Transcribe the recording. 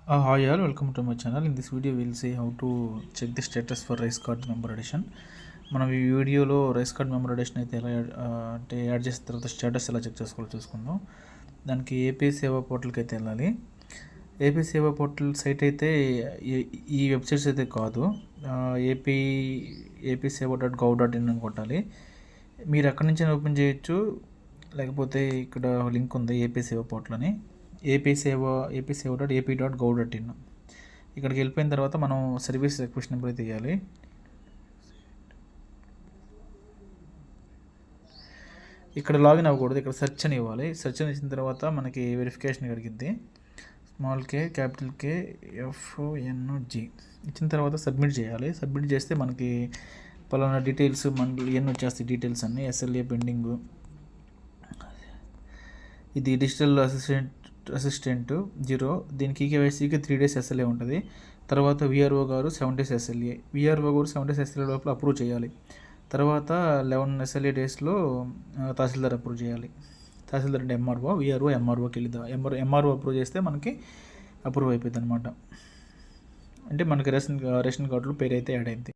Hi all, welcome to my channel. In this video we'll see how to check the status for rice card member addition. మనం ఈ వీడియోలో rice card member addition అయితే ఎలా అంటే add చేసిన తర్వాత status ఎలా చెక్ చేసుకోవాలో చూసుకుందాం. దానికి ఏపీ సేవా పోర్టల్కి అయితే వెళ్ళాలి. ఏపీ సేవా పోర్టల్ సైట్ అయితే ఈ వెబ్సైట్స్ అయితే కాదు, ఏపీ సేవ.gov.in అని కొట్టాలి. మీరు అక్కడి నుంచి ఓపెన్ చేయొచ్చు, లేకపోతే ఇక్కడ లింక్ ఉంది ఏపీ సేవా పోర్టల్ అని, ఏపీసేవ.gov.in. ఇక్కడికి వెళ్ళిపోయిన తర్వాత మనం సర్వీస్ రిక్వెస్ట్ నెంబర్ అయితే ఇవ్వాలి. ఇక్కడ లాగిన్ అవ్వకూడదు, ఇక్కడ సెర్చ్ అని ఇవ్వాలి. సెర్చ్ అని ఇచ్చిన తర్వాత మనకి వెరిఫికేషన్ అడిగిద్ది. స్మాల్ కే, క్యాపిటల్ కే, FONG ఇచ్చిన తర్వాత సబ్మిట్ చేయాలి. సబ్మిట్ చేస్తే మనకి పలానా డీటెయిల్స్ మనకి ఇవన్నీ వచ్చేస్తాయి. డీటెయిల్స్ అన్నీ SLA పెండింగ్, ఇది డిజిటల్ అసిస్టెంట్ 0, దీనికి KYCకి 3 days SLA ఉంటుంది. తర్వాత VRO గారు 7 days SLA, VRO గారు 7 days SLA లోపల అప్రూవ్ చేయాలి. తర్వాత 11 SLA డేస్లో తహసీల్దార్ అప్రూవ్ చేయాలి. తహసీల్దార్ అంటే MRO, VRO MROకి వెళ్ళిద్దాం. MRO అప్రూవ్ చేస్తే మనకి అప్రూవ్ అయిపోయింది అనమాట. అంటే మనకి రేషన్ కార్డులో పేరు అయితే యాడ్ అయింది.